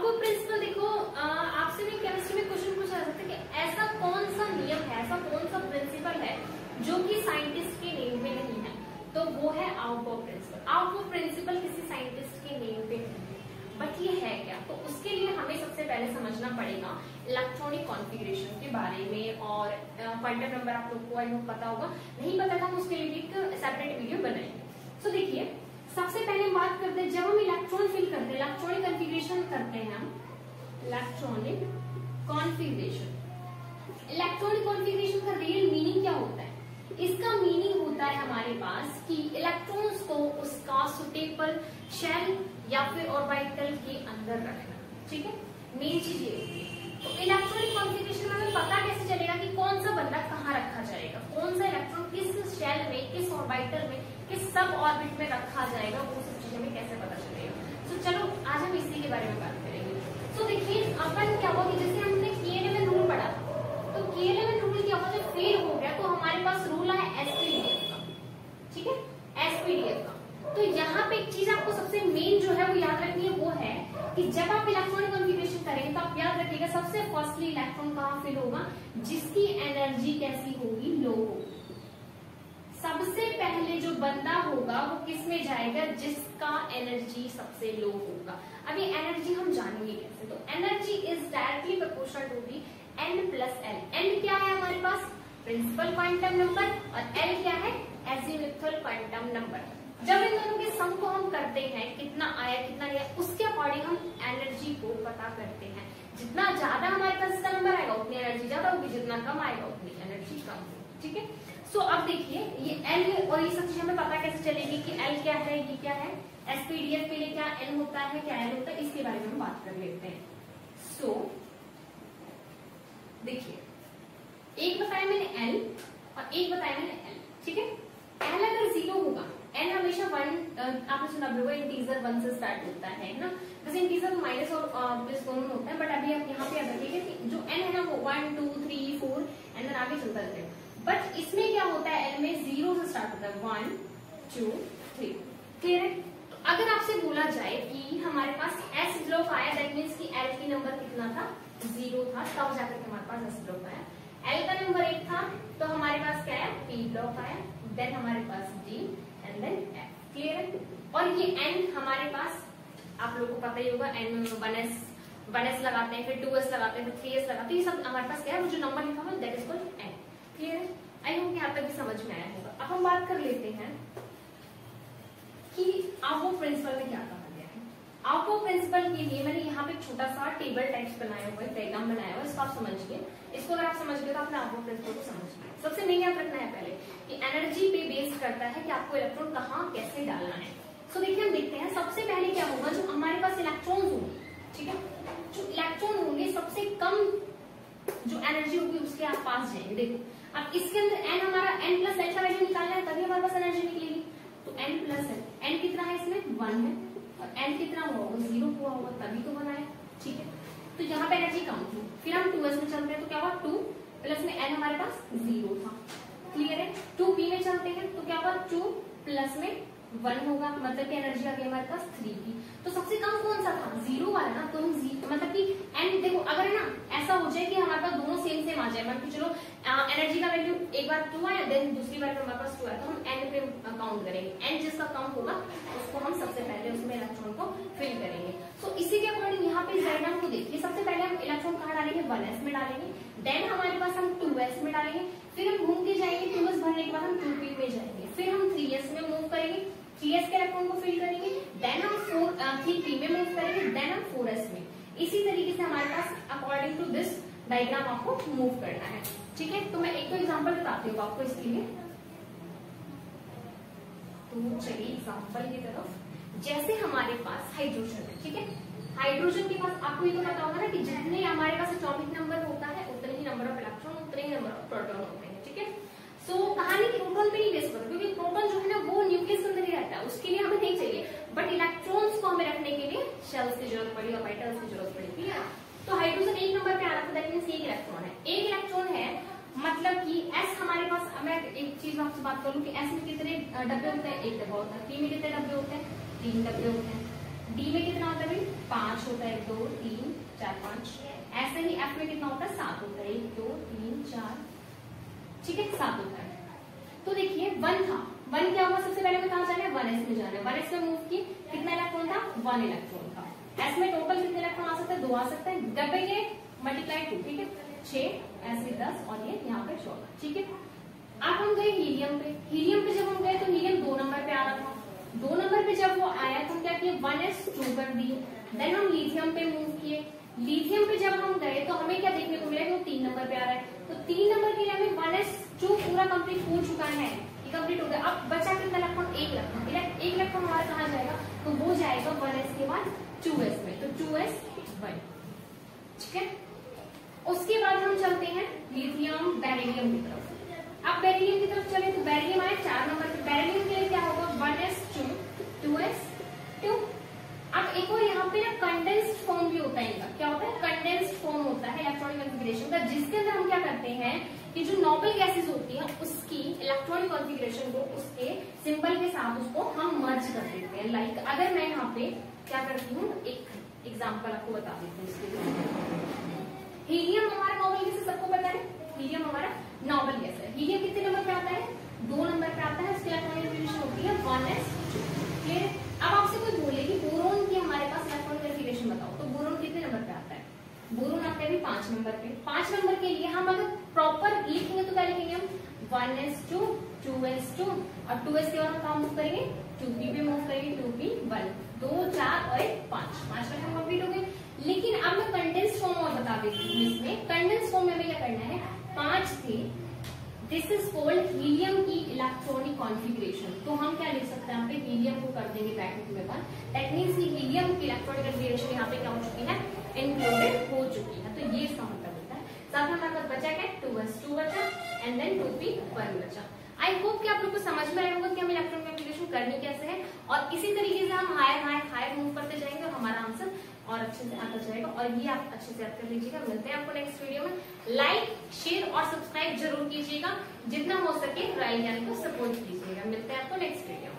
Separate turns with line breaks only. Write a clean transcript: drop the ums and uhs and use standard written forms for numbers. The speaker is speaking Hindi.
आउटपुट प्रिंसिपल देखो, आपसे भी केमिस्ट्री में क्वेश्चन पूछा जा सकता है कि ऐसा कौन सा नियम है, ऐसा कौन सा प्रिंसिपल है जो कि साइंटिस्ट के नेम पे नहीं है, तो वो है आउटपुट प्रिंसिपल। आउटपुट प्रिंसिपल किसी साइंटिस्ट के नेम पे नहीं है, बट ये है क्या, तो उसके लिए हमें सबसे पहले समझना पड़ेगा इलेक्ट्रॉनिक कॉन्फ़िगरेशन के बारे में। और क्वांटम नंबर आप लोग को आई होप पता होगा, नहीं पता था हम उसके लिए एक सेपरेट वीडियो बनाएंगे। सो देखिए, सबसे पहले हम बात करते हैं, जब हम इलेक्ट्रॉन फिल करते हैं, इलेक्ट्रॉनिक कॉन्फ़िगरेशन करते हैं हम, इलेक्ट्रॉनिक कॉन्फ़िगरेशन। इलेक्ट्रॉनिक कॉन्फ़िगरेशन का रियल मीनिंग क्या होता है? इसका मीनिंग होता है हमारे पास कि इलेक्ट्रॉन्स को उसका सुटेबल शेल या फिर ऑर्बिटल के अंदर रखना, ठीक है, मेन चीज ये होती है। तो इलेक्ट्रॉनिक कॉन्फ़िगरेशन में हमें पता कैसे चलेगा कि कौन सा बंदा कहाँ रखा जाएगा, कौन सा इलेक्ट्रॉन किस शेल में, किस ऑर्बिटल में, किस सब ऑर्बिट में रखा जाएगा, वो सब चीजें हमें कैसे पता चलेगा। तो चलो आज हम इसी के बारे में बात करेंगे। तो देखिए, अपन क्या हुआ कि जैसे हमने K11 रूल पढ़ा, तो K11 रूल क्या हुआ, जब फेल हो गया तो हमारे पास रूल आया SPDF का, ठीक है, SPDF का। तो यहाँ पे एक चीज आपको सबसे मेन जो है वो याद रखनी है, वो है कि जब आप इलेक्ट्रॉनिक कॉन्फ़िगरेशन करेंगे तो आप याद रखिएगा सबसे फर्स्टली इलेक्ट्रॉन कहाँ फिल होगा, जिसकी एनर्जी कैसी होगी, लो होगी। सबसे पहले जो बंदा होगा वो किस में जाएगा, जिसका एनर्जी सबसे लो होगा। अब ये एनर्जी हम जानेंगे कैसे, तो energy is directly proportional to the n plus L. n क्या है हमारे पास, प्रिंसिपल क्वांटम नंबर, और l क्या है, एजीमुथल क्वांटम नंबर। जब इन दोनों के सम को हम करते हैं, कितना आया कितना गया, उसके अकॉर्डिंग हम एनर्जी को पता करते हैं। जितना ज्यादा हमारे पास इसका नंबर आएगा उतनी एनर्जी ज्यादा होगी, जितना कम आएगा उतनी एनर्जी कम होगी, ठीक है। सो अब देखिए, ये L और ये सब चीजें हमें पता कैसे चलेगी कि L क्या है, ये क्या है, SPDF के लिए क्या N होता है, क्या L होता है, इसके बारे में हम बात कर लेते हैं। सो देखिए, एक बताया मैंने L और एक बताया मैंने L, ठीक है। L अगर 0 होगा, N हमेशा 1, आपने सुना होगा इंटीजर 1 से स्टार्ट होता है ना, वैसे इंटीजर माइनस और प्लस दोनों होता है, बट अभी आप यहाँ पे याद रखिएगा कि जो N है ना वो 1 2 3 4 एंड आगे चलता रहता है। बट इसमें क्या होता है, L में 0 से स्टार्ट होता है, 1 2 3, क्लियर है। तो अगर आपसे बोला जाए कि हमारे पास S ब्लॉक आया, दैट मीन्स कि L की नंबर कितना था, 0 था, तब जाकर के हमारे पास S ब्लॉक आया। L का नंबर 1 था, तो हमारे पास क्या है, P ब्लॉक आया, देन हमारे पास D and then F, clear है। और ये N हमारे पास आप लोगों को पता ही होगा, N 1s लगाते हैं, फिर 2s लगाते हैं, फिर 3s लगाते हैं, ये सब हमारे पास क्या है, वो जो नंबर लिखा हुआ है that is called N, clear है। आई होप यहाँ तक भी समझ में आया होगा। अब हम बात कर लेते हैं कि आउटपुट प्रिंसिपल में क्या कहा गया है। आउटपुट प्रिंसिपल के लिए मैंने यहाँ पे छोटा सा टेबल टाइप्स बनाया हुआ है, डायग्राम बनाया हुआ है, इसको आप समझिए। इसको अगर आप समझ गए तो आपने आउटपुट प्रिंसिपल को समझ लिया। सबसे मेन याद रखना है पहले कि एनर्जी पे बेस करता है कि आपको इलेक्ट्रॉन कहाँ कैसे डालना है। सो देखिए, हम देखते हैं सबसे पहले क्या होगा, जो हमारे पास इलेक्ट्रॉन होंगे, ठीक है, जो इलेक्ट्रॉन होंगे सबसे कम जो एनर्जी होगी उसके आप पास जाएंगे। देखो, अब इसके अंदर n हमारा n प्लस एल का वैल्यू निकालना है, तभी हमारे पास एनर्जी निकलेगी। तो n प्लस एल, n कितना है इसमें, 1 है, और n कितना हुआ होगा, 0 हुआ होगा, तभी तो 1 आया, ठीक है। तो यहाँ पे एनर्जी कम थी, फिर हम 2s में चलते हैं, तो क्या हुआ, 2 प्लस में n हमारे पास 0 था, क्लियर है। 2p में चलते हैं, तो क्या हुआ, 2 प्लस में 1 होगा, मतलब कि एनर्जी आ गई हमारे पास 3p। तो सबसे कम कौन सा था, 0 वाला ना, तो हम मतलब कि n, देखो अगर है ना ऐसा हो जाए कि हमारे पास दोनों सेम सेम आ जाए, मतलब चलो एनर्जी का वैल्यू एक बार 2 आया, देन दूसरी बार हमारे पास 2 आया, तो हम n पे काउंट करेंगे, n जिसका कम होगा उसको हम सबसे पहले उसमें इलेक्ट्रॉन को फिल करेंगे। तो इसी के अकॉर्डिंग यहाँ पे डायग्राम को देखिए, सबसे पहले हम इलेक्ट्रॉन कहाँ डालेंगे, 1s में डालेंगे, देन हमारे पास हम 2s में डालेंगे, फिर हम घूम के जाएंगे, 2s भरने के बाद हम 2p में जाएंगे, फिर हम 3s में मूव करेंगे, 3s के इलेक्ट्रॉन को फिल करेंगे, देन हम 3p में मूव करेंगे, देन हम 4s में। इसी तरीके से हमारे पास अकॉर्डिंग टू दिस डायग्राम आपको मूव करना है, ठीक है। तो मैं एक तो एग्जांपल बताती हूँ आपको इसके लिए। तो चलिए एग्जांपल की तरफ, जैसे हमारे पास हाइड्रोजन है, ठीक है, हाइड्रोजन के पास आपको ये तो पता होगा ना कि जितने हमारे पास एटॉमिक नंबर होता है उतने ही नंबर ऑफ इलेक्ट्रॉन, उतने ही नंबर ऑफ प्रोटॉन होते हैं, ठीक है। सो कहानी की प्रोटॉन पे नहीं बेस करता, क्योंकि प्रोटॉन जो है ना वो न्यूक्लियस के अंदर ही रहता है, उसके लिए हमें नहीं चाहिए, बट इलेक्ट्रॉन्स को हमें रखने के लिए शेल्स की जरूरत पड़ी, ऑर्बिटल्स की जरूरत पड़ी, ठीक है। तो हाइड्रोजन एक नंबर पे आ रहा था, दैट मींस एक इलेक्ट्रॉन है, एक इलेक्ट्रॉन है, मतलब कि S हमारे पास, मैं एक चीज आपसे बात करूं कि S में कितने डब्बे होते हैं, एक डब्बा होता है, P में कितने डब्बे होते हैं, 3 डब्बे होते हैं, डी में कितना होता है भाई 5 होता है, 2 3 4 5। ऐसे ही एफ में कितना होता है 7 होता है, 1 2 3 4, ठीक है 7 होता है। तो देखिए 1 था, 1 क्या हुआ सबसे पहले में कहा जाना है 1s में जाना है, 1s में मूव किए, कितना इलेक्ट्रॉन था 1 इलेक्ट्रॉन था। एस में टोटल कितने इलेक्ट्रॉन आ सकते हैं 2 आ सकते हैं, डब्बे के मल्टीप्लाई 2, ठीक है 6, ऐसे 10 और ये यहाँ पे 14, ठीक है। अब हम गए हीलियम पे, हीलियम पे जब हम गए तो हीलियम 2 नंबर पे आ रहा था, 2 नंबर पे जब वो आया तो हम क्या किए 1s2 कर दिए। देन हम लिथियम पे मूव किए, लिथियम पे जब हम गए तो हमें क्या देखने को मिला कि वो 3 नंबर पे आ रहा है, तो 3 नंबर के लिए हमें 1s2 पूरा कंप्लीट हो चुका है, ये कंप्लीट हो गया। अब बचा कितना इलेक्ट्रॉन 1 इलेक्ट्रॉन, एक इलेक्ट्रॉन हमारा कहाँ जाएगा तो वो जाएगा 1s के बाद 2s में, तो 2s1, ठीक है। उसके बाद हम चलते हैं लिथियम बेरिलियम की तरफ। अब बेरिलियम की तरफ चले तो बेरिलियम आया 4 नंबर पे, बेरिलियम के लिए क्या होगा 1s2 2s2। अब एक और यहाँ पे ना कंडेंस्ड फॉर्म भी होता है इनका, क्या होता है कंडेंस्ड फॉर्म होता है इलेक्ट्रॉनिक कॉन्फ़िगरेशन का, जिसके अंदर हम क्या करते हैं कि जो नोबल गैसेस होती है उसकी इलेक्ट्रॉनिक कॉन्फ़िगरेशन को उसके सिंबल के साथ उसको हम मर्ज कर देते हैं। लाइक अगर मैं यहाँ पे क्या करती हूँ, एक एग्जाम्पल आपको बता देती हूँ इसके लिए। हीलियम हमारा नोबल गैस है, सबको पता है हीलियम हमारा नोबल गैस है। हीलियम कितने नंबर पे आता है 2 नंबर पे आता है, उसकी इलेक्ट्रॉनिक कॉन्फ़िगरेशन होती है 1s2, क्लियर। अब आपसे कोई बोले कि बोरोन की हमारे पास इलेक्ट्रॉनिक कॉन्फ़िगरेशन बताओ, तो बोरोन कितने नंबर पे आता है, बोरोन आता है 5 नंबर पे। 5 नंबर के लिए हम अगर प्रॉपर लिखेंगे तो क्या लिखेंगे हम 1s2 2s2 और 2s के बाद हम काम मूव करेंगे 2p पे मूव करेंगे, 2p1 2 4 और 1 5 इलेक्ट्रॉन कंप्लीट हो गए। लेकिन अब मैं कंडेंस फॉर्म और बता देती हूँ, इसमें कंडेंस फॉर्म में हमें क्या करना है 5 थे, दिस इज कॉल्ड हीलियम की इलेक्ट्रॉनिक कॉन्फ़िगरेशन। तो हम क्या लिख सकते हैं यहाँ पे हीलियम को कर देंगे ब्रैकेट में 1, दैट मींस कि हीलियम की इलेक्ट्रॉनिक कॉन्फ़िगरेशन यहाँ पे क्या हो चुकी है इंक्लूडेड हो चुकी है। तो ये इसका मतलब होता है। साथ में हमारे पास बचा क्या 2s2 बचा एंड देन 2p1 बचा। आई होप कि आप लोग को समझ में आया होगा कि हम इलेक्ट्रॉनिक कॉन्फ़िगरेशन करनी कैसे है, और इसी तरीके से हम हायर मूव करते जाएंगे और हमारा आंसर और अच्छे से आता जाएगा। और ये आप अच्छे से याद कर लीजिएगा। मिलते हैं आपको नेक्स्ट वीडियो में। लाइक शेयर और सब्सक्राइब जरूर कीजिएगा, जितना हो सके ट्रायल ज्ञान को सपोर्ट कीजिएगा। मिलते हैं आपको नेक्स्ट वीडियो में।